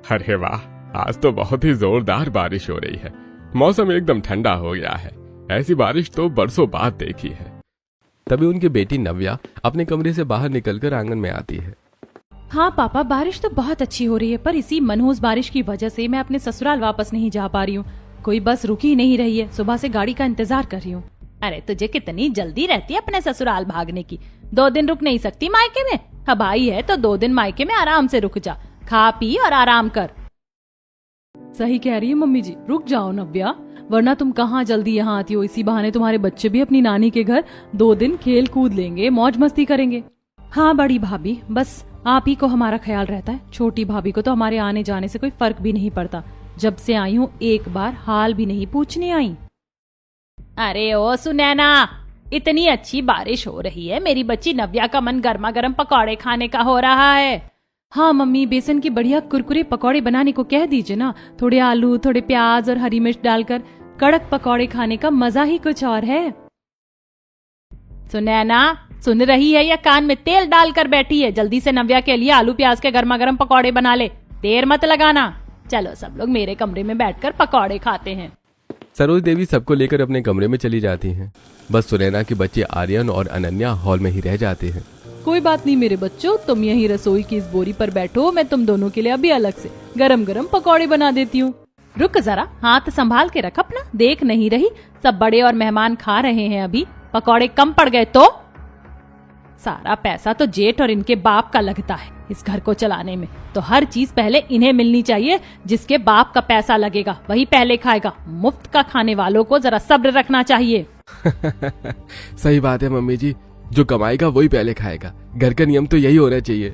अरे वाह, आज तो बहुत ही जोरदार बारिश हो रही है। मौसम एकदम ठंडा हो गया है। ऐसी बारिश तो बरसों बाद देखी है। तभी उनकी बेटी नव्या अपने कमरे से बाहर निकलकर आंगन में आती है। हाँ पापा, बारिश तो बहुत अच्छी हो रही है, पर इसी मनहूस बारिश की वजह से मैं अपने ससुराल वापस नहीं जा पा रही हूँ। कोई बस रुक ही नहीं रही है। सुबह से गाड़ी का इंतजार कर रही हूँ। अरे तुझे कितनी जल्दी रहती है अपने ससुराल भागने की। 2 दिन रुक नहीं सकती मायके में? अब आई है तो 2 दिन मायके में आराम से रुक जा, खा पी और आराम कर। सही कह रही है मम्मी जी, रुक जाओ नव्या, वरना तुम कहाँ जल्दी यहाँ आती हो। इसी बहाने तुम्हारे बच्चे भी अपनी नानी के घर 2 दिन खेल कूद लेंगे, मौज मस्ती करेंगे। हाँ बड़ी भाभी, बस आप ही को हमारा ख्याल रहता है। छोटी भाभी को तो हमारे आने जाने से कोई फर्क भी नहीं पड़ता। जब से आई हूँ एक बार हाल भी नहीं पूछने आई। अरे ओ सुनैना, इतनी अच्छी बारिश हो रही है, मेरी बच्ची नव्या का मन गर्मा गर्म पकौड़े खाने का हो रहा है। हाँ मम्मी, बेसन की बढ़िया कुरकुरे पकौड़े बनाने को कह दीजिए ना। थोड़े आलू, थोड़े प्याज और हरी मिर्च डालकर कड़क पकौड़े खाने का मजा ही कुछ और है। सुनैना, सुन रही है या कान में तेल डालकर बैठी है? जल्दी से नव्या के लिए आलू प्याज के गर्मा गर्म पकौड़े बना ले, देर मत लगाना। चलो सब लोग मेरे कमरे में बैठकर पकौड़े खाते हैं। सरोज देवी सबको लेकर अपने कमरे में चली जाती हैं। बस सुनैना के बच्चे आर्यन और अनन्या हॉल में ही रह जाते हैं। कोई बात नहीं मेरे बच्चों, तुम यहीं रसोई की इस बोरी पर बैठो, मैं तुम दोनों के लिए अभी अलग से गरम गरम पकौड़े बना देती हूँ। रुक जरा, हाथ संभाल के रख अपना, देख नहीं रही सब बड़े और मेहमान खा रहे हैं, अभी पकौड़े कम पड़ गए तो? सारा पैसा तो जेठ और इनके बाप का लगता है इस घर को चलाने में, तो हर चीज पहले इन्हें मिलनी चाहिए। जिसके बाप का पैसा लगेगा वही पहले खाएगा। मुफ्त का खाने वालों को जरा सब्र रखना चाहिए। सही बात है मम्मी जी, जो कमाएगा वही पहले खाएगा। घर का नियम तो यही होना चाहिए।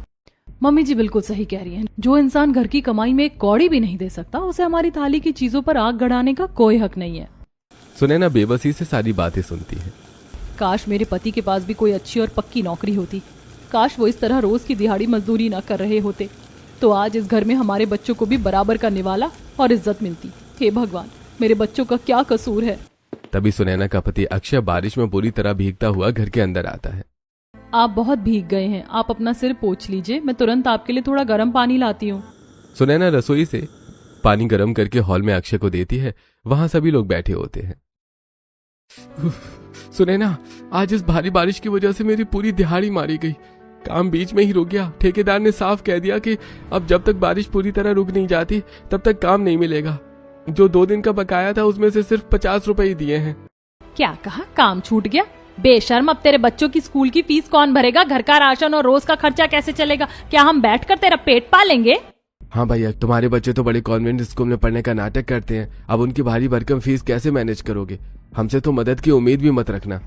मम्मी जी बिल्कुल सही कह रही हैं। जो इंसान घर की कमाई में एक कौड़ी भी नहीं दे सकता, उसे हमारी थाली की चीजों पर आग गड़ाने का कोई हक नहीं है। सुनैना बेबसी से सारी बातें सुनती है। काश मेरे पति के पास भी कोई अच्छी और पक्की नौकरी होती। काश वो इस तरह रोज की दिहाड़ी मजदूरी न कर रहे होते, तो आज इस घर में हमारे बच्चों को भी बराबर का निवाला और इज्जत मिलती। हे भगवान, मेरे बच्चों का क्या कसूर है। तभी सुनैना का पति अक्षय बारिश में बुरी तरह भीगता हुआ घर के अंदर आता है। आप बहुत भीग गए हैं, आप अपना सिर पोंछ लीजिए, मैं तुरंत आपके लिए थोड़ा गर्म पानी लाती हूँ। सुनैना रसोई से पानी गर्म करके हॉल में अक्षय को देती है। वहां सभी लोग बैठे होते हैं। सुनैना, आज इस भारी बारिश की वजह से मेरी पूरी दिहाड़ी मारी गई। काम बीच में ही रुक गया। ठेकेदार ने साफ कह दिया कि अब जब तक बारिश पूरी तरह रुक नहीं जाती तब तक काम नहीं मिलेगा। जो 2 दिन का बकाया था उसमें से सिर्फ 50 रुपए ही दिए हैं। क्या कहा? काम छूट गया? बेशर्म, अब तेरे बच्चों की स्कूल की फीस कौन भरेगा? घर का राशन और रोज का खर्चा कैसे चलेगा? क्या हम बैठकर तेरा पेट पालेंगे? हाँ भैया, तुम्हारे बच्चे तो बड़े कॉन्वेंट स्कूल में पढ़ने का नाटक करते हैं। अब उनकी भारी भरकम फीस कैसे मैनेज करोगे? हमसे तो मदद की उम्मीद भी मत रखना।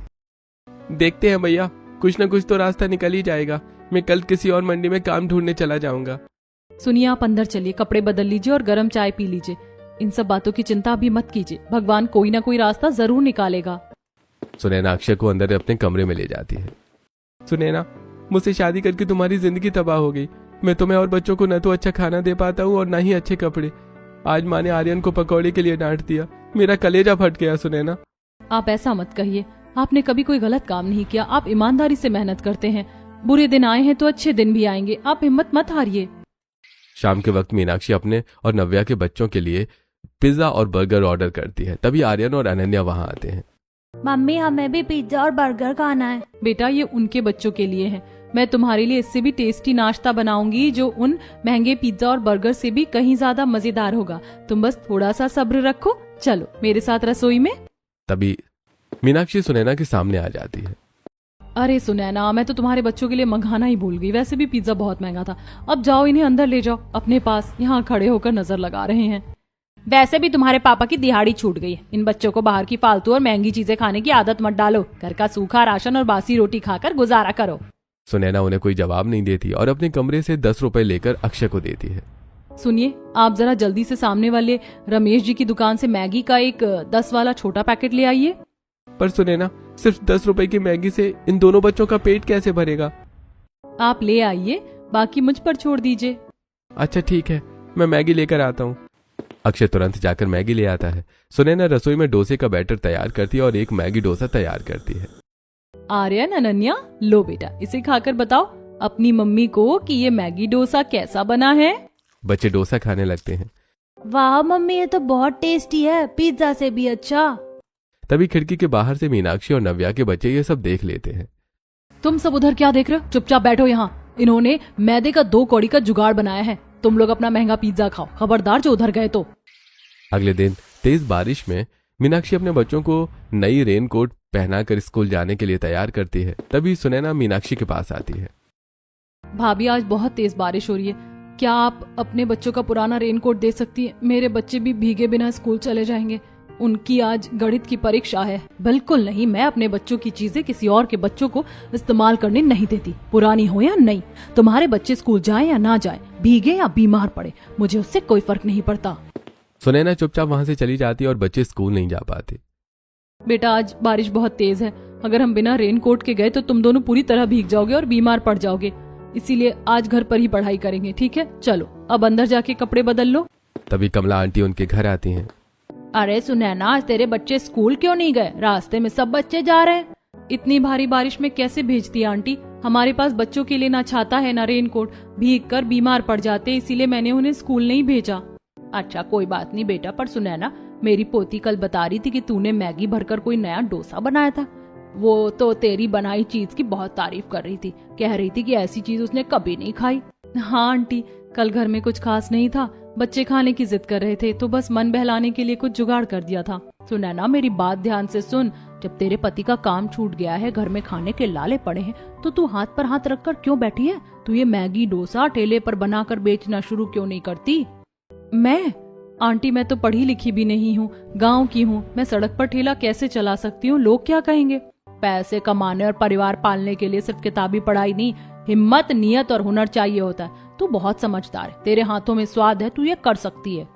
देखते हैं भैया, कुछ न कुछ तो रास्ता निकल ही जाएगा। मैं कल किसी और मंडी में काम ढूंढने चला जाऊंगा। सुनिए, आप अंदर चलिए, कपड़े बदल लीजिए और गर्म चाय पी लीजिए। इन सब बातों की चिंता अभी मत कीजिए, भगवान कोई ना कोई रास्ता जरूर निकालेगा। सुनैना अक्षय को अंदर अपने कमरे में ले जाती है। सुनैना, मुझसे शादी करके तुम्हारी जिंदगी तबाह हो गई। मैं तुम्हें और बच्चों को न तो अच्छा खाना दे पाता हूँ और न ही अच्छे कपड़े। आज माँ ने आर्यन को पकौड़े के लिए डांट दिया। मेरा कलेजा फट गया। सुनैना, आप ऐसा मत कहिए, आपने कभी कोई गलत काम नहीं किया। आप ईमानदारी से मेहनत करते हैं। बुरे दिन आए हैं तो अच्छे दिन भी आएंगे, आप हिम्मत मत हारिए। शाम के वक्त मीनाक्षी अपने और नव्या के बच्चों के लिए पिज्जा और बर्गर ऑर्डर करती है। तभी आर्यन और अनन्या वहां आते हैं। मम्मी, हमें भी पिज्जा और बर्गर खाना है। बेटा, ये उनके बच्चों के लिए है। मैं तुम्हारे लिए इससे भी टेस्टी नाश्ता बनाऊंगी जो उन महंगे पिज्जा और बर्गर से भी कहीं ज्यादा मजेदार होगा। तुम बस थोड़ा सा सब्र रखो। चलो मेरे साथ रसोई में। तभी मीनाक्षी सुनैना के सामने आ जाती है। अरे सुनैना, मैं तो तुम्हारे बच्चों के लिए मंगाना ही भूल गई। वैसे भी पिज्जा बहुत महंगा था। अब जाओ, इन्हें अंदर ले जाओ अपने पास। यहाँ खड़े होकर नजर लगा रहे हैं। वैसे भी तुम्हारे पापा की दिहाड़ी छूट गई है। इन बच्चों को बाहर की फालतू और महंगी चीजें खाने की आदत मत डालो। घर का सूखा राशन और बासी रोटी खाकर गुजारा करो। सुनैना उन्हें कोई जवाब नहीं देती और अपने कमरे से 10 रुपए लेकर अक्षय को देती है। सुनिए, आप जरा जल्दी से सामने वाले रमेश जी की दुकान से मैगी का एक 10 वाला छोटा पैकेट ले आइए। पर सुनैना, सिर्फ 10 रुपए की मैगी से इन दोनों बच्चों का पेट कैसे भरेगा? आप ले आइए, बाकी मुझ पर छोड़ दीजिए। अच्छा ठीक है, मैं मैगी लेकर आता हूँ। अक्षय तुरंत जाकर मैगी ले आता है। सुनैना रसोई में डोसे का बैटर तैयार करती है और एक मैगी डोसा तैयार करती है। आर्यन, अनन्या, लो बेटा, इसे खाकर बताओ अपनी मम्मी को कि ये मैगी डोसा कैसा बना है। बच्चे डोसा खाने लगते हैं। वाह मम्मी, ये तो बहुत टेस्टी है, पिज्जा से भी अच्छा। तभी खिड़की के बाहर से मीनाक्षी और नव्या के बच्चे ये सब देख लेते हैं। तुम सब उधर क्या देख रहे हो? चुपचाप बैठो यहाँ। इन्होंने मैदे का 2 कौड़ी का जुगाड़ बनाया है। तुम लोग अपना महंगा पिज्जा खाओ, खबरदार जो उधर गए तो। अगले दिन तेज बारिश में मीनाक्षी अपने बच्चों को नई रेनकोट पहनाकर स्कूल जाने के लिए तैयार करती है। तभी सुनैना मीनाक्षी के पास आती है। भाभी, आज बहुत तेज बारिश हो रही है, क्या आप अपने बच्चों का पुराना रेनकोट दे सकती हैं? मेरे बच्चे भी भीगे बिना स्कूल चले जाएंगे। उनकी आज गणित की परीक्षा है। बिल्कुल नहीं, मैं अपने बच्चों की चीजें किसी और के बच्चों को इस्तेमाल करने नहीं देती, पुरानी हो या नहीं। तुम्हारे बच्चे स्कूल जाएं या ना जाएं, भीगे या बीमार पड़े, मुझे उससे कोई फर्क नहीं पड़ता। सुनैना चुपचाप वहां से चली जाती है और बच्चे स्कूल नहीं जा पाते। बेटा, आज बारिश बहुत तेज है। अगर हम बिना रेनकोट के गए तो तुम दोनों पूरी तरह भीग जाओगे और बीमार पड़ जाओगे। इसीलिए आज घर पर ही पढ़ाई करेंगे, ठीक है? चलो अब अंदर जाके कपड़े बदल लो। तभी कमला आंटी उनके घर आती हैं। अरे सुनैना, आज तेरे बच्चे स्कूल क्यों नहीं गए? रास्ते में सब बच्चे जा रहे हैं। इतनी भारी बारिश में कैसे भेजती है आंटी? हमारे पास बच्चों के लिए ना छाता है ना रेनकोट, भीग कर बीमार पड़ जाते, इसीलिए मैंने उन्हें स्कूल नहीं भेजा। अच्छा कोई बात नहीं बेटा, पर सुनैना, मेरी पोती कल बता रही थी कि तूने मैगी भरकर कोई नया डोसा बनाया था। वो तो तेरी बनाई चीज की बहुत तारीफ कर रही थी, कह रही थी कि ऐसी चीज उसने कभी नहीं खाई। हाँ आंटी, कल घर में कुछ खास नहीं था, बच्चे खाने की जिद कर रहे थे तो बस मन बहलाने के लिए कुछ जुगाड़ कर दिया था। सुनैना, मेरी बात ध्यान से सुन, जब तेरे पति का काम छूट गया है, घर में खाने के लाले पड़े हैं, तो तू हाथ पर हाथ रखकर क्यों बैठी है? तू ये मैगी डोसा ठेले पर बनाकर बेचना शुरू क्यों नहीं करती? मैं? आंटी, मैं तो पढ़ी लिखी भी नहीं हूँ, गाँव की हूँ, मैं सड़क पर ठेला कैसे चला सकती हूँ? लोग क्या कहेंगे? पैसे कमाने और परिवार पालने के लिए सिर्फ किताबी पढ़ाई नहीं, हिम्मत, नियत और हुनर चाहिए होता है। तू बहुत समझदार है, तेरे हाथों में स्वाद है, तू ये कर सकती है।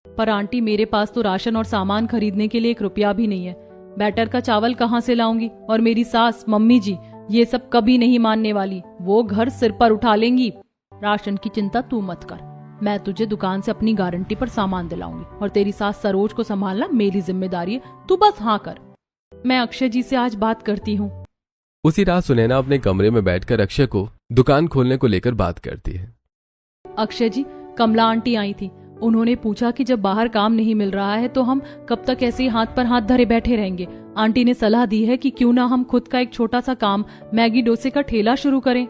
पर आंटी, मेरे पास तो राशन और सामान खरीदने के लिए 1 रुपया भी नहीं है। बैटर का चावल कहाँ से लाऊंगी? और मेरी सास, मम्मी जी, ये सब कभी नहीं मानने वाली, वो घर सिर पर उठा लेंगी। राशन की चिंता तू मत कर, मैं तुझे दुकान से अपनी गारंटी पर सामान दिलाऊंगी, और तेरी सास सरोज को संभालना मेरी जिम्मेदारी है, तू बस हाँ कर। मैं अक्षय जी से आज बात करती हूँ। उसी रात सुनैना अपने कमरे में बैठकर अक्षय को दुकान खोलने को लेकर बात करती है। अक्षय जी, कमला आंटी आई थी, उन्होंने पूछा कि जब बाहर काम नहीं मिल रहा है तो हम कब तक ऐसे ही हाथ पर हाथ धरे बैठे रहेंगे। आंटी ने सलाह दी है कि क्यों ना हम खुद का एक छोटा सा काम, मैगी डोसे का ठेला शुरू करें।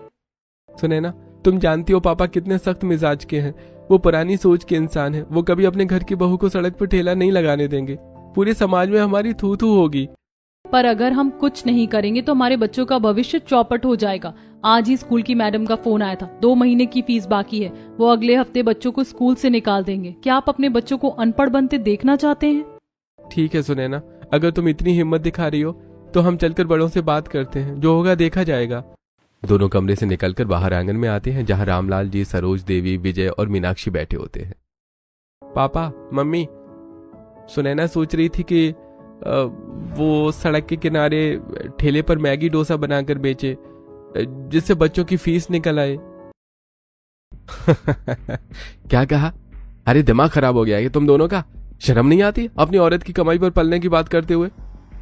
सुनैना, तुम जानती हो पापा कितने सख्त मिजाज के हैं। वो पुरानी सोच के इंसान है, वो कभी अपने घर की बहू को सड़क पर ठेला नहीं लगाने देंगे। पूरे समाज में हमारी थू थू होगी। पर अगर हम कुछ नहीं करेंगे तो हमारे बच्चों का भविष्य चौपट हो जाएगा। आज ही स्कूल की मैडम का फोन आया था, 2 महीने की फीस बाकी है, वो अगले हफ्ते बच्चों को स्कूल से निकाल देंगे। क्या आप अपने बच्चों को अनपढ़ बनते देखना चाहते हैं? ठीक है सुनैना, अगर तुम इतनी हिम्मत दिखा रही हो तो हम चलकर बड़ों से बात करते हैं, जो होगा देखा जाएगा। दोनों कमरे से निकलकर बाहर आंगन में आते हैं, जहां रामलाल जी, सरोज देवी, विजय और मीनाक्षी बैठे होते हैं। पापा, मम्मी, सुनैना सोच रही थी कि वो सड़क के किनारे ठेले पर मैगी डोसा बनाकर बेचे, जिससे बच्चों की फीस निकल आए। क्या कहा? अरे दिमाग खराब हो गया है तुम दोनों का। शर्म नहीं आती अपनी औरत की कमाई पर पलने की बात करते हुए?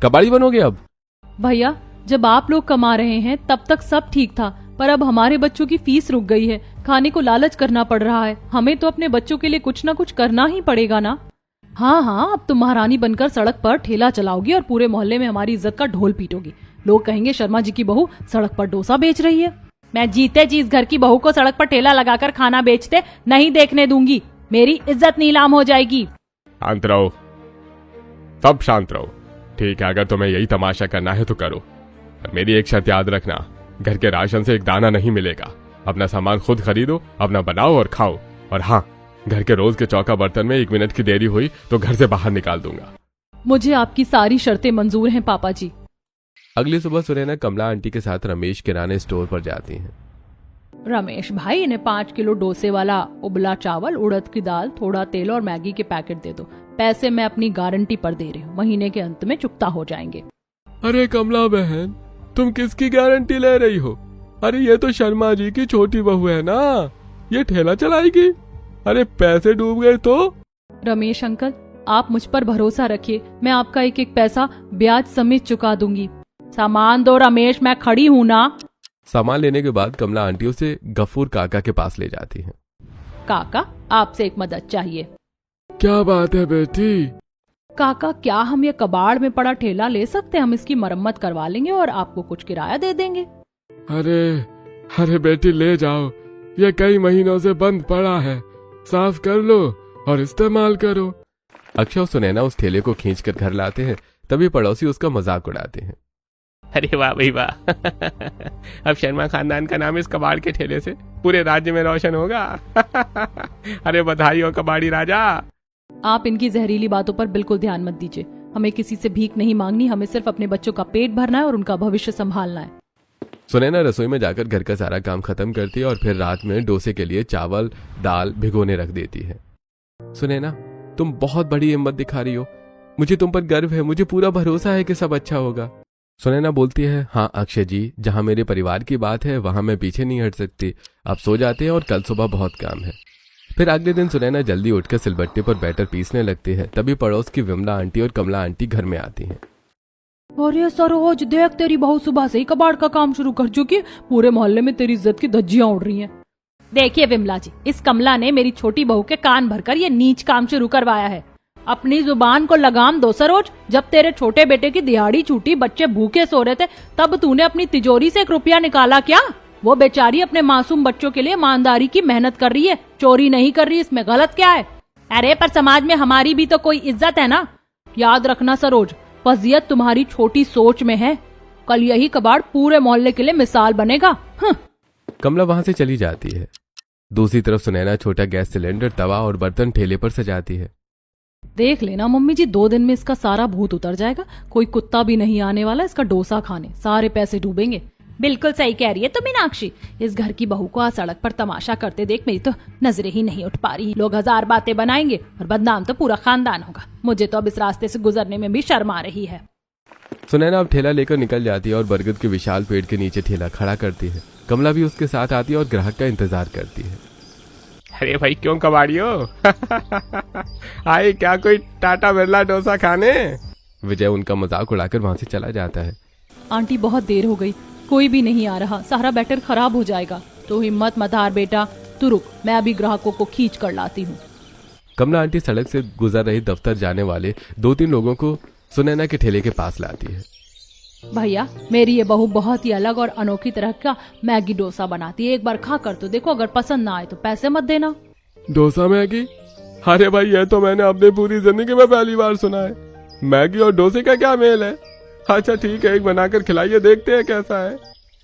कबाड़ी बनोगे अब? भैया, जब आप लोग कमा रहे हैं तब तक सब ठीक था, पर अब हमारे बच्चों की फीस रुक गई है, खाने को लालच करना पड़ रहा है, हमें तो अपने बच्चों के लिए कुछ ना कुछ करना ही पड़ेगा ना। हाँ, अब तुम महारानी बनकर सड़क पर ठेला चलाओगी और पूरे मोहल्ले में हमारी इज्जत का ढोल पीटोगी। लोग कहेंगे शर्मा जी की बहू सड़क पर डोसा बेच रही है। मैं जीते जी इस घर की बहू को सड़क पर ठेला लगाकर खाना बेचते नहीं देखने दूंगी, मेरी इज्जत नीलाम हो जाएगी। शांत रहो, सब शांत रहो। ठीक है, अगर तुम्हें यही तमाशा करना है तो करो, पर मेरी एक शर्त याद रखना, घर के राशन से एक दाना नहीं मिलेगा। अपना सामान खुद खरीदो, अपना बनाओ और खाओ। और हाँ, घर के रोज के चौका बर्तन में 1 मिनट की देरी हुई तो घर से बाहर निकाल दूंगा। मुझे आपकी सारी शर्तें मंजूर हैं पापा जी। अगली सुबह सुनैना कमला आंटी के साथ रमेश किराने स्टोर पर जाती हैं। रमेश भाई, इन्हें 5 किलो डोसे वाला उबला चावल, उड़द की दाल, थोड़ा तेल और मैगी के पैकेट दे दो। पैसे मैं अपनी गारंटी पर दे रही हूँ, महीने के अंत में चुकता हो जाएंगे। अरे कमला बहन, तुम किसकी गारंटी ले रही हो? अरे ये तो शर्मा जी की छोटी बहू है ना, ये ठेला चलाएगी। अरे पैसे डूब गए तो? रमेश अंकल, आप मुझ पर भरोसा रखिए, मैं आपका एक एक पैसा ब्याज समेत चुका दूंगी। सामान दो रमेश, मैं खड़ी हूँ ना। सामान लेने के बाद कमला आंटी उसे गफूर काका के पास ले जाती हैं। काका, आपसे एक मदद चाहिए। क्या बात है बेटी? काका, क्या हम ये कबाड़ में पड़ा ठेला ले सकते हैं? हम इसकी मरम्मत करवा लेंगे और आपको कुछ किराया दे देंगे। अरे अरे बेटी ले जाओ, ये कई महीनों से बंद पड़ा है, साफ कर लो और इस्तेमाल करो। अक्षय और सुनैना उस ठेले को खींचकर घर लाते हैं, तभी पड़ोसी उसका मजाक उड़ाते हैं। अरे वाह भाई वाह अब शर्मा खानदान का नाम इस कबाड़ के ठेले से पूरे राज्य में रोशन होगा। अरे बधाई हो कबाड़ी राजा। आप इनकी जहरीली बातों पर बिल्कुल ध्यान मत दीजिए। हमें किसी से भीख नहीं मांगनी, हमें सिर्फ अपने बच्चों का पेट भरना है और उनका भविष्य संभालना है। सुनैना रसोई में जाकर घर का सारा काम खत्म करती है और फिर रात में डोसे के लिए चावल दाल भिगोने रख देती है। सुनैना, तुम बहुत बड़ी हिम्मत दिखा रही हो, मुझे तुम पर गर्व है, मुझे पूरा भरोसा है कि सब अच्छा होगा। सुनैना बोलती है, हाँ अक्षय जी, जहाँ मेरे परिवार की बात है वहां मैं पीछे नहीं हट सकती। आप सो जाते हैं और कल सुबह बहुत काम है। फिर अगले दिन सुनैना जल्दी उठकर सिलबट्टे पर बैटर पीसने लगती है। तभी पड़ोस की विमला आंटी और कमला आंटी घर में आती हैं। अरे सरोज, देख तेरी बहू सुबह से ही कबाड़ का काम शुरू कर चुकी है। पूरे मोहल्ले में तेरी इज्जत की धज्जियां उड़ रही हैं। देखिए विमला जी, इस कमला ने मेरी छोटी बहू के कान भरकर ये नीच काम शुरू करवाया है। अपनी जुबान को लगाम दो सरोज। जब तेरे छोटे बेटे की दिहाड़ी छूटी, बच्चे भूखे सो रहे थे, तब तूने अपनी तिजोरी से 1 रुपया निकाला क्या? वो बेचारी अपने मासूम बच्चों के लिए ईमानदारी की मेहनत कर रही है, चोरी नहीं कर रही। इसमें गलत क्या है? अरे पर समाज में हमारी भी तो कोई इज्जत है ना। याद रखना सरोज, फजीयत तुम्हारी छोटी सोच में है। कल यही कबाड़ पूरे मोहल्ले के लिए मिसाल बनेगा। कमला वहां से चली जाती है। दूसरी तरफ सुनैना छोटा गैस सिलेंडर, तवा और बर्तन ठेले पर सजाती है। देख लेना मम्मी जी, 2 दिन में इसका सारा भूत उतर जाएगा। कोई कुत्ता भी नहीं आने वाला इसका डोसा खाने, सारे पैसे डूबेंगे। बिल्कुल सही कह रही है तो मीनाक्षी, इस घर की बहू को आज सड़क पर तमाशा करते देख मेरी तो नजरें ही नहीं उठ पा रही। लोग 1000 बातें बनाएंगे और बदनाम तो पूरा खानदान होगा। मुझे तो अब इस रास्ते से गुजरने में भी शर्म आ रही है। सुनैना अब ठेला लेकर निकल जाती है और बरगद के विशाल पेड़ के नीचे ठेला खड़ा करती है। कमला भी उसके साथ आती है और ग्राहक का इंतजार करती है। अरे भाई क्यों कबाड़ियो आई क्या कोई टाटा बिरला डोसा खाने? विजय उनका मजाक उड़ाकर वहां से चला जाता है। आंटी बहुत देर हो गई, कोई भी नहीं आ रहा, सारा बैटर खराब हो जाएगा। तो हिम्मत मत हार बेटा, तू रुक, मैं अभी ग्राहकों को खींच कर लाती हूँ। कमला आंटी सड़क से गुजर रही दफ्तर जाने वाले 2-3 लोगों को सुनैना के ठेले के पास लाती है। भैया, मेरी ये बहू बहुत ही अलग और अनोखी तरह का मैगी डोसा बनाती है। एक बार खा कर तो देखो, अगर पसंद ना आए तो पैसे मत देना। डोसा मैगी? अरे भाई, ये तो मैंने अपनी पूरी जिंदगी में पहली बार सुना है। मैगी और डोसे का क्या मेल है? अच्छा ठीक है, एक बनाकर खिलाइए, देखते हैं कैसा है।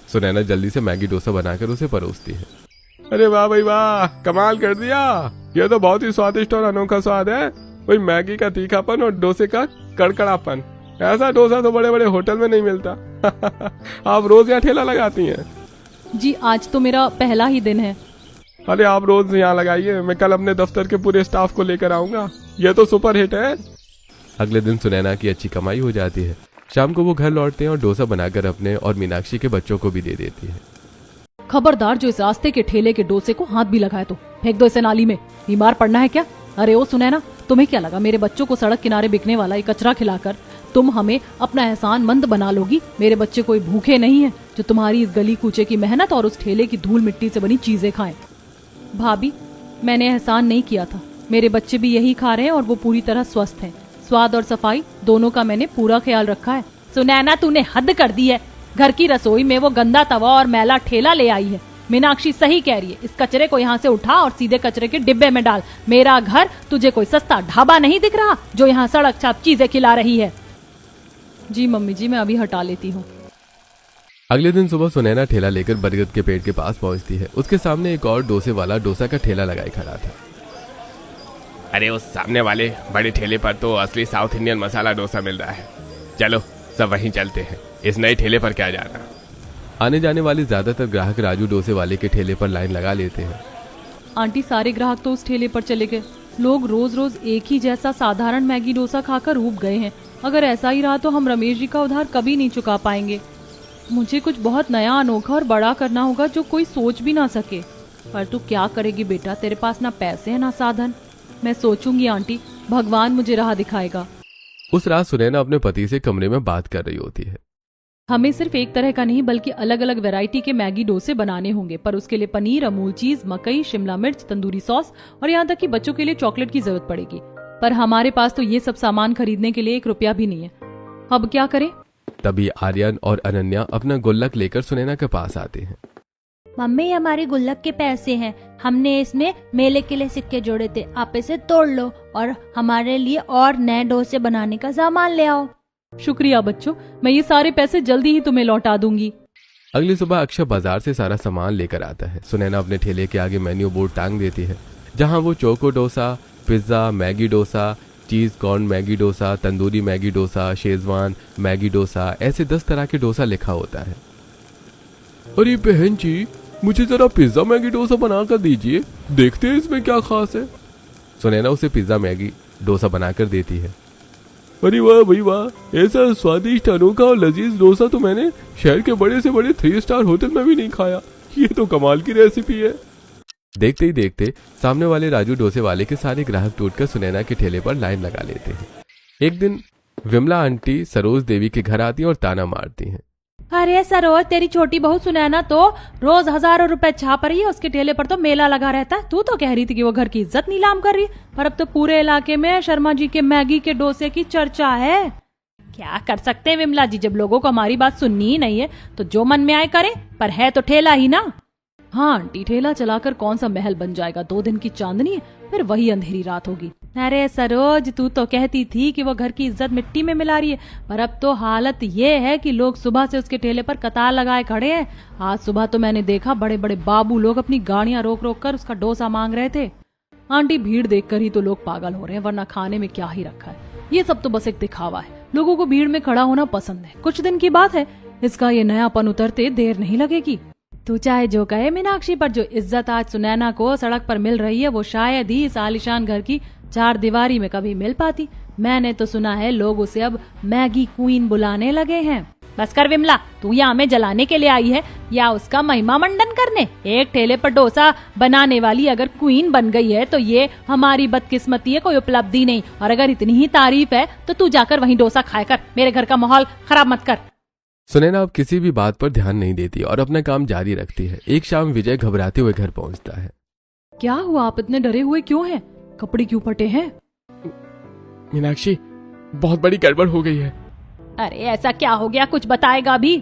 सुनैना जल्दी से मैगी डोसा बनाकर उसे परोसती है। अरे वाह भाई वाह, कमाल कर दिया। ये तो बहुत ही स्वादिष्ट और अनोखा स्वाद है। वही मैगी का तीखापन और डोसे का कड़कड़ापन। ऐसा डोसा तो बड़े बड़े होटल में नहीं मिलता। आप रोज यहाँ ठेला लगाती हैं? जी, आज तो मेरा पहला ही दिन है। अरे आप रोज यहाँ लगाइए, मैं कल अपने दफ्तर के पूरे स्टाफ को लेकर आऊंगा। ये तो सुपर हिट है। अगले दिन सुनैना की अच्छी कमाई हो जाती है। शाम को वो घर लौटते हैं और डोसा बनाकर अपने और मीनाक्षी के बच्चों को भी दे देती है। खबरदार, जो इस रास्ते के ठेले के डोसे को हाथ भी लगाए तो फेंक दो इसे नाली में। बीमार पड़ना है क्या? अरे ओ सुनैना, तुम्हें क्या लगा मेरे बच्चों को सड़क किनारे बिकने वाला ये कचरा खिलाकर तुम हमें अपना एहसान मंद बना लोगी? मेरे बच्चे कोई भूखे नहीं है जो तुम्हारी इस गली कूचे की मेहनत और उस ठेले की धूल मिट्टी से बनी चीजें खाएं। भाभी, मैंने एहसान नहीं किया था। मेरे बच्चे भी यही खा रहे हैं और वो पूरी तरह स्वस्थ हैं। स्वाद और सफाई दोनों का मैंने पूरा ख्याल रखा है। सुनैना, तूने हद कर दी है। घर की रसोई में वो गंदा तवा और मैला ठेला ले आई है। मीनाक्षी सही कह रही है, इस कचरे को यहाँ से उठा और सीधे कचरे के डिब्बे में डाल। मेरा घर तुझे कोई सस्ता ढाबा नहीं दिख रहा जो यहाँ सड़क छाप चीजें खिला रही है। जी मम्मी जी, मैं अभी हटा लेती हूँ। अगले दिन सुबह सुनैना ठेला लेकर बरगद के पेड़ के पास पहुंचती है। उसके सामने एक और डोसे वाला डोसा का ठेला लगाए खड़ा था। अरे उस सामने वाले बड़े ठेले पर तो असली साउथ इंडियन मसाला डोसा मिल रहा है। चलो सब वहीं चलते हैं, इस नए ठेले पर क्या जाना। आने जाने वाले ज्यादातर ग्राहक राजू डोसे वाले के ठेले पर लाइन लगा लेते हैं। आंटी, सारे ग्राहक तो उस ठेले पर चले गए। लोग रोज रोज एक ही जैसा साधारण मैगी डोसा खाकर ऊब गए हैं। अगर ऐसा ही रहा तो हम रमेश जी का उधार कभी नहीं चुका पाएंगे। मुझे कुछ बहुत नया, अनोखा और बड़ा करना होगा जो कोई सोच भी ना सके। पर तू क्या करेगी बेटा, तेरे पास ना पैसे है ना साधन। मैं सोचूंगी आंटी, भगवान मुझे राह दिखाएगा। उस रात सुनैना अपने पति से कमरे में बात कर रही होती है। हमें सिर्फ एक तरह का नहीं बल्कि अलग अलग वैरायटी के मैगी डोसे बनाने होंगे, पर उसके लिए पनीर, अमूल चीज, मकई, शिमला मिर्च, तंदूरी सॉस और यहाँ तक कि बच्चों के लिए चॉकलेट की जरूरत पड़ेगी। पर हमारे पास तो ये सब सामान खरीदने के लिए 1 रुपया भी नहीं है। अब क्या करें? तभी आर्यन और अनन्या अपना गुल्लक लेकर सुनैना के पास आते हैं। मम्मी, हमारे गुल्लक के पैसे हैं, हमने इसमें मेले के लिए सिक्के जोड़े थे, आप इसे तोड़ लो और हमारे लिए और नए डोसे बनाने का सामान ले आओ। शुक्रिया बच्चों, मैं ये सारे पैसे जल्दी ही तुम्हें लौटा दूंगी। अगली सुबह अक्षय बाजार से सारा सामान लेकर आता है। सुनैना अपने ठेले के आगे मेन्यू बोर्ड टांग देती है, जहां वो choco dosa, pizza, Maggi dosa, cheese corn Maggi dosa, tandoori Maggi dosa, Schezwan Maggi dosa, ऐसे 10 तरह के डोसा लिखा होता है। अरे बहन जी, मुझे जरा पिज्जा मैगी डोसा बनाकर दीजिए, देखते हैं इसमें क्या खास है। सुनैना उसे पिज्जा मैगी डोसा बनाकर देती है। अरे वाह भाई वाह, ऐसा स्वादिष्ट, अनोखा और लजीज डोसा तो मैंने शहर के बड़े से बड़े 3 स्टार होटल में भी नहीं खाया। ये तो कमाल की रेसिपी है। देखते ही देखते सामने वाले राजू डोसे वाले के सारे ग्राहक टूटकर सुनैना के ठेले पर लाइन लगा लेते हैं। एक दिन विमला आंटी सरोज देवी के घर आती हैं और ताना मारती हैं। अरे सरोज, तेरी छोटी बहू सुनैना तो रोज हजारों रुपए छाप रही है, उसके ठेले पर तो मेला लगा रहता है। तू तो कह रही थी कि वो घर की इज्जत नीलाम कर रही है, पर अब तो पूरे इलाके में शर्मा जी के मैगी के डोसे की चर्चा है। क्या कर सकते हैं विमला जी, जब लोगों को हमारी बात सुननी ही नहीं है तो जो मन में आए करे, पर है तो ठेला ही ना। हाँ आंटी, ठेला चलाकर कौन सा महल बन जाएगा, 2 दिन की चांदनी है, फिर वही अंधेरी रात होगी। अरे सरोज, तू तो कहती थी कि वो घर की इज्जत मिट्टी में मिला रही है, पर अब तो हालत ये है कि लोग सुबह से उसके ठेले पर कतार लगाए खड़े हैं। आज सुबह तो मैंने देखा बड़े बड़े बाबू लोग अपनी गाड़ियां रोक रोक कर उसका डोसा मांग रहे थे। आंटी, भीड़ देखकर ही तो लोग पागल हो रहे हैं, वरना खाने में क्या ही रखा है। ये सब तो बस एक दिखावा है, लोगों को भीड़ में खड़ा होना पसंद है। कुछ दिन की बात है, इसका ये नयापन उतरते देर नहीं लगेगी। तू चाहे जो कहे मीनाक्षी, पर जो इज्जत आज सुनैना को सड़क पर मिल रही है वो शायद ही इस आलीशान घर की 4 दीवारी में कभी मिल पाती। मैंने तो सुना है लोग उसे अब मैगी क्वीन बुलाने लगे हैं। बस कर विमला, तू यहाँ हमें जलाने के लिए आई है या उसका महिमा मंडन करने? एक ठेले पर डोसा बनाने वाली अगर क्वीन बन गई है तो ये हमारी बदकिस्मती है, कोई उपलब्धि नहीं। और अगर इतनी ही तारीफ है तो तू जाकर वहीं डोसा खाया कर, मेरे घर का माहौल खराब मत कर। सुनैना अब किसी भी बात पर ध्यान नहीं देती और अपना काम जारी रखती है। एक शाम विजय घबराते हुए घर पहुंचता है। क्या हुआ, आप इतने डरे हुए क्यों हैं? कपड़े क्यों फटे हैं? मीनाक्षी, बहुत बड़ी गड़बड़ हो गई है। अरे ऐसा क्या हो गया, कुछ बताएगा भी?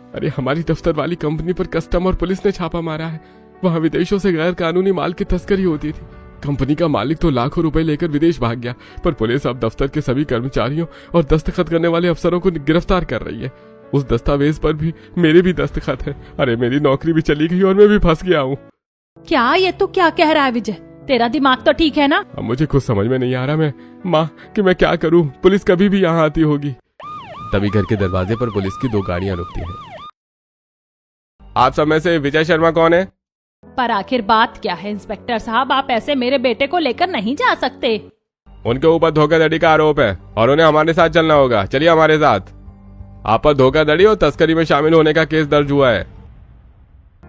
अरे हमारी दफ्तर वाली कंपनी पर कस्टम और पुलिस ने छापा मारा है। वहाँ विदेशों से गैर कानूनी माल की तस्करी होती थी। कंपनी का मालिक तो लाखों रुपए लेकर विदेश भाग गया, पर पुलिस अब दफ्तर के सभी कर्मचारियों और दस्तखत करने वाले अफसरों को गिरफ्तार कर रही है। उस दस्तावेज पर भी मेरे भी दस्तखत है। अरे मेरी नौकरी भी चली गई और मैं भी फंस गया हूँ। क्या ये तो क्या कह रहा है विजय? तेरा दिमाग तो ठीक है ना? अब मुझे कुछ समझ में नहीं आ रहा माँ कि मैं क्या करूँ। पुलिस कभी भी यहाँ आती होगी। तभी घर के दरवाजे पर पुलिस की 2 गाड़ियां रुकती हैं। आप सब में से विजय शर्मा कौन है? पर आखिर बात क्या है इंस्पेक्टर साहब, आप ऐसे मेरे बेटे को लेकर नहीं जा सकते। उनके ऊपर धोखाधड़ी का आरोप है और उन्हें हमारे साथ चलना होगा। चलिए हमारे साथ। आप पर धोखाधड़ी और तस्करी में शामिल होने का केस दर्ज हुआ है।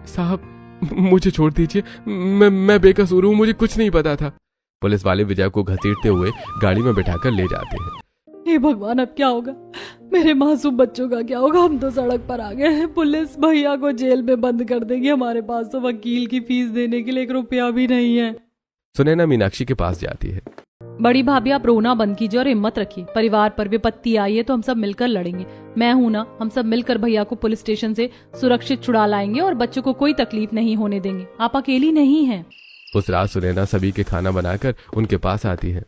साहब मुझे छोड़ दीजिए, मैं बेकसूर हूँ, मुझे कुछ नहीं पता था। पुलिस वाले विजय को घसीटते हुए गाड़ी में बिठाकर ले जाते हैं। हे भगवान, अब क्या होगा? मेरे मासूम बच्चों का क्या होगा? हम तो सड़क पर आ गए हैं, पुलिस भैया को जेल में बंद कर देगी। हमारे पास तो वकील की फीस देने के लिए 1 रुपया भी नहीं है। सुनैना मीनाक्षी के पास जाती है। बड़ी भाभी, आप रोना बंद कीजिए और हिम्मत रखिए। परिवार पर विपत्ति आई है तो हम सब मिलकर लड़ेंगे। मैं हूं ना, हम सब मिलकर भैया को पुलिस स्टेशन से सुरक्षित छुड़ा लाएंगे और बच्चों को कोई तकलीफ नहीं होने देंगे। आप अकेली नहीं हैं। उस रात सुनैना सभी के खाना बनाकर उनके पास आती है।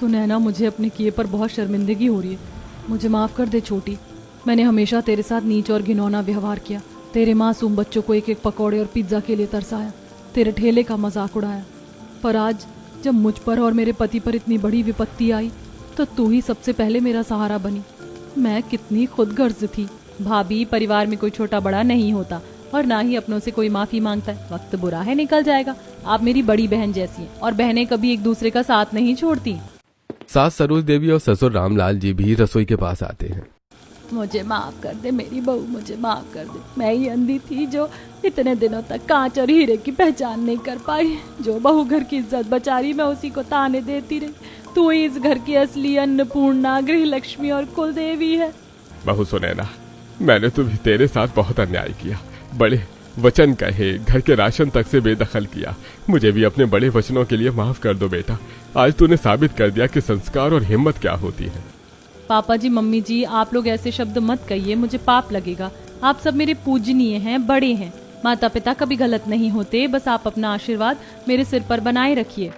सुनैना, मुझे अपने किए पर बहुत शर्मिंदगी हो रही है। मुझे माफ कर दे छोटी। मैंने हमेशा तेरे साथ नीच और घिनौना व्यवहार किया। तेरे मासूम बच्चों को 1-1 पकौड़े और पिज्जा के लिए तरसाया, तेरे ठेले का मजाक उड़ाया। पर आज जब मुझ पर और मेरे पति पर इतनी बड़ी विपत्ति आई तो तू ही सबसे पहले मेरा सहारा बनी। मैं कितनी खुदगर्ज थी। भाभी, परिवार में कोई छोटा बड़ा नहीं होता और ना ही अपनों से कोई माफी मांगता है। वक्त बुरा है, निकल जाएगा। आप मेरी बड़ी बहन जैसी हैं और बहनें कभी एक दूसरे का साथ नहीं छोड़ती। सास सरोज देवी और ससुर रामलाल जी भी रसोई के पास आते हैं। मुझे माफ कर दे मेरी बहू, मुझे माफ कर दे। मैं ही अंधी थी जो इतने दिनों तक कांच और हीरे की पहचान नहीं कर पाई। जो बहू घर की इज्जत बचा रही, मैं उसी को ताने देती रही। तू ही इस घर की असली अन्नपूर्णा, गृह लक्ष्मी और कुल देवी है। बहू सुनैना, मैंने तो भी तेरे साथ बहुत अन्याय किया, बड़े वचन कहे, घर के राशन तक से बेदखल किया। मुझे भी अपने बड़े वचनों के लिए माफ कर दो बेटा। आज तूने साबित कर दिया कि संस्कार और हिम्मत क्या होती है। पापा जी, मम्मी जी, आप लोग ऐसे शब्द मत कहिए, मुझे पाप लगेगा। आप सब मेरे पूजनीय हैं, बड़े हैं। माता पिता कभी गलत नहीं होते, बस आप अपना आशीर्वाद मेरे सिर पर बनाए रखिए।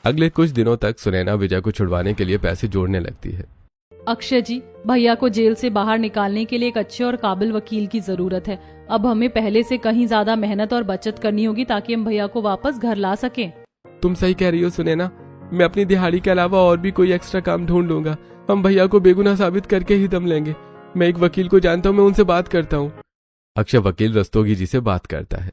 अगले कुछ दिनों तक सुनैना विजय को छुड़वाने के लिए पैसे जोड़ने लगती है। अक्षय जी, भैया को जेल से बाहर निकालने के लिए एक अच्छे और काबिल वकील की जरूरत है। अब हमें पहले से कहीं ज्यादा मेहनत और बचत करनी होगी ताकि हम भैया को वापस घर ला सकें। तुम सही कह रही हो सुनैना, मैं अपनी दिहाड़ी के अलावा और भी कोई एक्स्ट्रा काम ढूंढ लूंगा। हम भैया को बेगुनाह साबित करके ही दम लेंगे। मैं एक वकील को जानता हूँ, मैं उनसे बात करता हूँ। अक्षय वकील रस्तोगी जी से बात करता है।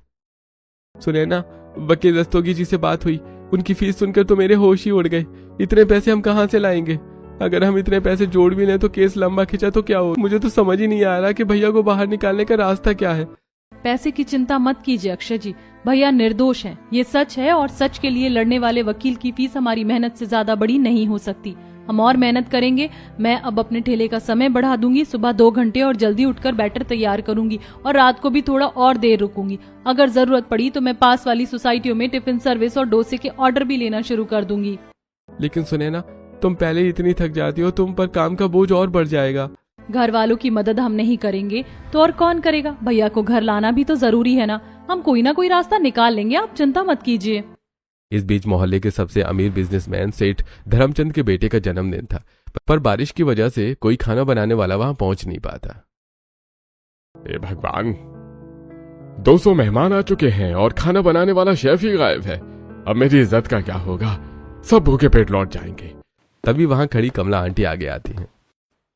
सुनैना, वकील रस्तोगी जी से बात हुई, उनकी फीस सुनकर तो मेरे होश ही उड़ गए। इतने पैसे हम कहाँ से लाएंगे? अगर हम इतने पैसे जोड़ भी लें तो केस लंबा खिंचा तो क्या हो? मुझे तो समझ ही नहीं आ रहा कि भैया को बाहर निकालने का रास्ता क्या है। पैसे की चिंता मत कीजिए अक्षय जी, भैया निर्दोष हैं, ये सच है। और सच के लिए लड़ने वाले वकील की फीस हमारी मेहनत से ज्यादा बड़ी नहीं हो सकती। हम और मेहनत करेंगे। मैं अब अपने ठेले का समय बढ़ा दूंगी, सुबह 2 घंटे और जल्दी उठकर बैटर तैयार करूंगी और रात को भी थोड़ा और देर रुकूंगी। अगर जरूरत पड़ी तो मैं पास वाली सोसाइटियों में टिफिन सर्विस और डोसे के ऑर्डर भी लेना शुरू कर दूंगी। लेकिन सुनैना, तुम पहले ही इतनी थक जाती हो, तुम पर काम का बोझ और बढ़ जाएगा। घर वालों की मदद हम नहीं करेंगे तो और कौन करेगा? भैया को घर लाना भी तो जरूरी है ना। हम कोई ना कोई रास्ता निकाल लेंगे, आप चिंता मत कीजिए। इस बीच मोहल्ले के सबसे अमीर बिजनेसमैन सेठ धर्मचंद के बेटे का जन्मदिन था, पर बारिश की वजह से कोई खाना बनाने वाला वहां पहुंच नहीं पाता। हे भगवान, 200 मेहमान आ चुके हैं और खाना बनाने वाला शेफ ही गायब है। अब मेरी इज्जत का क्या होगा? सब भूखे पेट लौट जाएंगे। तभी वहां खड़ी कमला आंटी आगे आती हैं।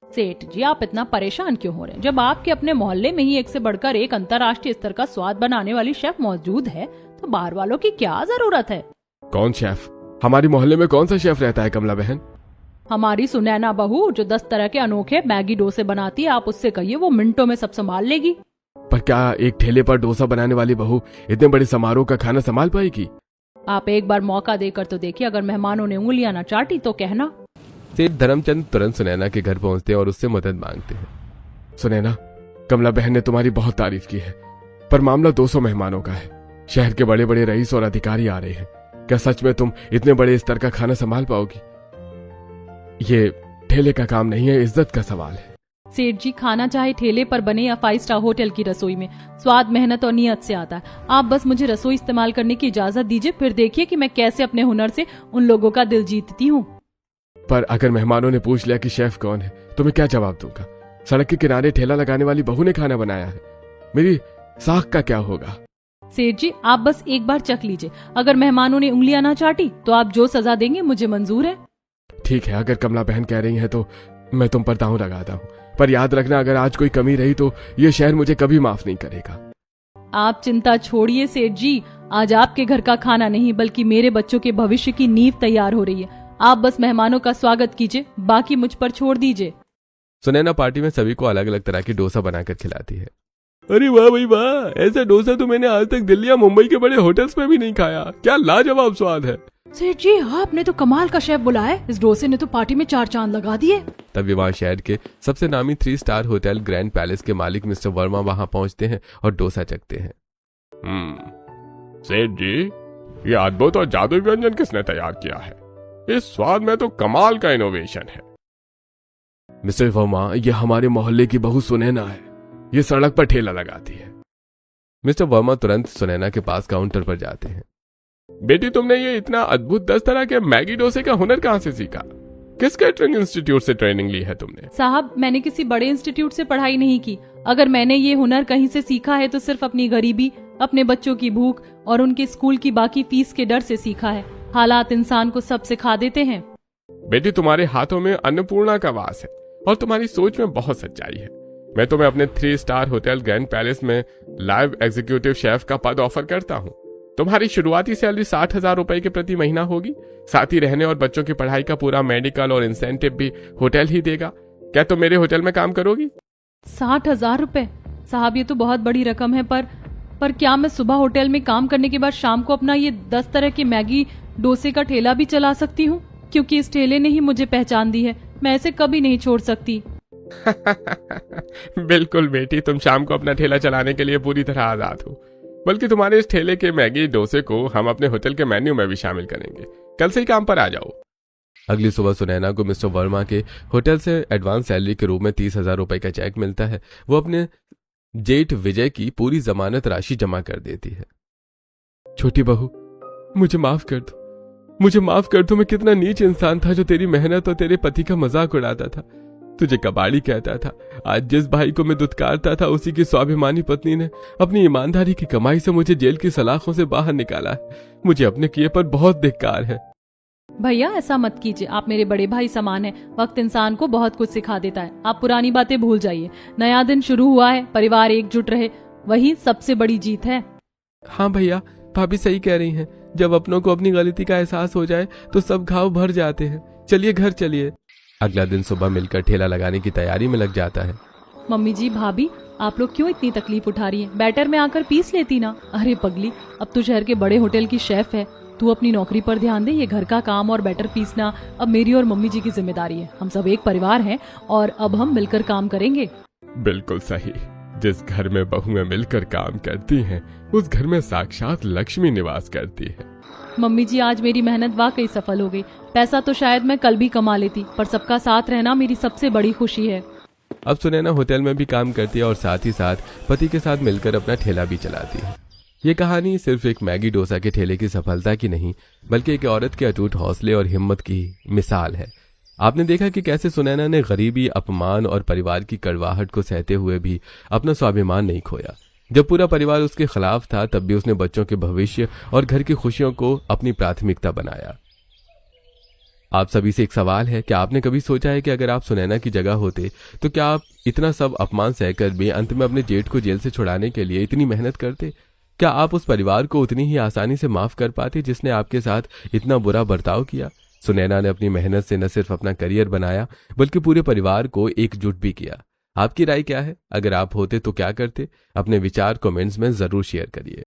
सेठ जी, आप इतना परेशान क्यों हो रहे हैं? जब आपके अपने मोहल्ले में ही एक से बढ़कर एक अंतर्राष्ट्रीय स्तर का स्वाद बनाने वाली शेफ मौजूद है तो बाहर वालों की क्या जरूरत है? कौन शेफ? हमारी मोहल्ले में कौन सा शेफ रहता है कमला बहन? हमारी सुनैना बहू जो 10 तरह के अनोखे मैगी डोसे बनाती है। आप उससे कहिए, वो मिनटों में सब संभाल लेगी। पर क्या एक ठेले पर डोसा बनाने वाली बहू इतने बड़े समारोह का खाना संभाल पाएगी? आप एक बार मौका देकर तो देखिए, अगर मेहमानों ने उंगलियां न चाटी तो कहना। सेठ धर्मचंद तुरंत सुनैना के घर पहुंचते हैं और उससे मदद मांगते हैं। सुनैना, कमला बहन ने तुम्हारी बहुत तारीफ की है, पर मामला 200 मेहमानों का है। शहर के बड़े बड़े रईस और अधिकारी आ रहे हैं। क्या सच में तुम इतने बड़े स्तर का खाना संभाल पाओगी? ये ठेले का काम नहीं है, इज्जत का सवाल है। सेठ जी, खाना चाहे ठेले पर बने या 5 स्टार होटल की रसोई में, स्वाद मेहनत और नियत से आता है। आप बस मुझे रसोई इस्तेमाल करने की इजाजत दीजिए, फिर देखिए कि मैं कैसे अपने हुनर से उन लोगों का दिल जीतती हूँ। पर अगर मेहमानों ने पूछ लिया कि शेफ कौन है तो मैं क्या जवाब दूंगा? सड़क के किनारे ठेला लगाने वाली बहू ने खाना बनाया है, मेरी साख का क्या होगा? सेठ जी, आप बस एक बार चख लीजिए। अगर मेहमानों ने उंगलियां ना चाटी तो आप जो सजा देंगे मुझे मंजूर है। ठीक है, अगर कमला बहन कह रही है तो मैं तुम पर दांव लगाता हूँ। पर याद रखना, अगर आज कोई कमी रही तो ये शहर मुझे कभी माफ नहीं करेगा। आप चिंता छोड़िए सेठ जी, आज आपके घर का खाना नहीं बल्कि मेरे बच्चों के भविष्य की नींव तैयार हो रही है। आप बस मेहमानों का स्वागत कीजिए, बाकी मुझ पर छोड़ दीजिए। सुनैना पार्टी में सभी को अलग अलग तरह की डोसा बनाकर खिलाती है। अरे वाह भाई वाह, ऐसा डोसा तो मैंने आज तक दिल्ली या मुंबई के बड़े होटल्स में भी नहीं खाया। क्या लाजवाब स्वाद है। सेठ जी, आपने तो कमाल का शेफ बुलाया है। इस डोसे ने तो पार्टी में 4 चांद लगा दिए। तभी वहाँ शहर के सबसे नामी 3 स्टार होटल ग्रैंड पैलेस के मालिक मिस्टर वर्मा वहाँ पहुँचते हैं और डोसा चखते हैं। सेठ जी, ये अद्भुत और जादुई व्यंजन किसने तैयार किया है? इस स्वाद में तो कमाल का इनोवेशन है। मिस्टर वर्मा, ये हमारे मोहल्ले की बहू सुनैना है। ये सड़क पर ठेला लगाती है। मिस्टर वर्मा तुरंत सुनैना के पास काउंटर पर जाते हैं। बेटी, तुमने ये इतना अद्भुत 10 तरह के मैगी डोसे का हुनर कहाँ से सीखा? किस कैटरिंग इंस्टीट्यूट से ट्रेनिंग ली है तुमने? साहब, मैंने किसी बड़े इंस्टीट्यूट से पढ़ाई नहीं की। अगर मैंने ये हुनर कहीं से सीखा है तो सिर्फ अपनी गरीबी, अपने बच्चों की भूख और उनके स्कूल की बाकी फीस के डर से सीखा है। हालात इंसान को सब सिखा देते हैं। बेटी, तुम्हारे हाथों में अन्नपूर्णा का वास है और तुम्हारी सोच में बहुत सच्चाई है। मैं तुम्हें अपने 3 स्टार होटल ग्रैंड पैलेस में लाइव एग्जीक्यूटिव शेफ का पद ऑफर करता हूँ। तुम्हारी शुरुआती सैलरी 60,000 रुपए के प्रति महीना होगी। साथ ही रहने और बच्चों की पढ़ाई का पूरा मेडिकल और इंसेंटिव भी होटल ही देगा। क्या तुम मेरे होटल में काम करोगी? 60,000 रुपए? साहब, ये तो बहुत बड़ी रकम है। पर क्या मैं सुबह होटल में काम करने के बाद शाम को अपना ये 10 तरह के मैगी डोसे का ठेला भी चला सकती हूँ? क्योंकि इस ठेले ने ही मुझे पहचान दी है, मैं इसे कभी नहीं छोड़ सकती। बिल्कुल बेटी, तुम शाम को अपना ठेला चलाने के लिए पूरी तरह आजाद हो। बल्कि तुम्हारे इस ठेले के मैगी डोसे को हम अपने होटल के मेन्यू में भी शामिल करेंगे। कल से ही काम पर आ जाओ। अगली सुबह सुनैना को मिस्टर वर्मा के होटल से एडवांस सैलरी के रूप में 30,000 रुपए का चेक मिलता है। वो अपने जेठ विजय की पूरी जमानत राशि जमा कर देती है। छोटी बहू, मुझे माफ कर दो, मुझे माफ कर दो। मैं कितना नीच इंसान था जो तेरी मेहनत और तेरे पति का मजाक उड़ाता था, तुझे कबाड़ी कहता था। आज जिस भाई को मैं दुत्कारता था, उसी की स्वाभिमानी पत्नी ने अपनी ईमानदारी की कमाई से मुझे जेल की सलाखों से बाहर निकाला है। मुझे अपने किए पर बहुत धिक्कार है। भैया ऐसा मत कीजिए, आप मेरे बड़े भाई समान हैं। वक्त इंसान को बहुत कुछ सिखा देता है। आप पुरानी बातें भूल जाइए। नया दिन शुरू हुआ है, परिवार एकजुट रहे, वही सबसे बड़ी जीत है। हाँ भैया, भाभी सही कह रही हैं। जब अपनों को अपनी गलती का एहसास हो जाए तो सब घाव भर जाते हैं। चलिए घर चलिए। अगला दिन सुबह मिलकर ठेला लगाने की तैयारी में लग जाता है। मम्मी जी, भाभी, आप लोग क्यों इतनी तकलीफ उठा रही हैं? बैटर में आकर पीस लेती ना। अरे पगली, अब तू शहर के बड़े होटल की शेफ है। तू अपनी नौकरी पर ध्यान दे। ये घर का काम और बैटर पीसना अब मेरी और मम्मी जी की जिम्मेदारी है। हम सब एक परिवार हैं और अब हम मिलकर काम करेंगे। बिल्कुल सही। जिस घर में बहुएं मिलकर काम करती हैं, उस घर में साक्षात लक्ष्मी निवास करती है। मम्मी जी, आज मेरी मेहनत वाकई सफल हो गई। पैसा तो शायद मैं कल भी कमा लेती, पर सबका साथ रहना मेरी सबसे बड़ी खुशी है। अब सुनैना होटल में भी काम करती है और साथ ही साथ पति के साथ मिलकर अपना ठेला भी चलाती है। ये कहानी सिर्फ एक मैगी डोसा के ठेले की सफलता की नहीं, बल्कि एक औरत के अटूट हौसले और हिम्मत की मिसाल है। आपने देखा कि कैसे सुनैना ने गरीबी, अपमान और परिवार की कड़वाहट को सहते हुए भी अपना स्वाभिमान नहीं खोया। जब पूरा परिवार उसके खिलाफ था, तब भी उसने बच्चों के भविष्य और घर की खुशियों को अपनी प्राथमिकता बनाया। आप सभी से एक सवाल है, क्या आपने कभी सोचा है कि अगर आप सुनैना की जगह होते तो क्या आप इतना सब अपमान सहकर भी अंत में अपने जेठ को जेल से छुड़ाने के लिए इतनी मेहनत करते? क्या आप उस परिवार को उतनी ही आसानी से माफ कर पाते जिसने आपके साथ इतना बुरा बर्ताव किया? सुनैना ने अपनी मेहनत से न सिर्फ अपना करियर बनाया, बल्कि पूरे परिवार को एकजुट भी किया। आपकी राय क्या है? अगर आप होते तो क्या करते? अपने विचार कमेंट्स में जरूर शेयर करिए।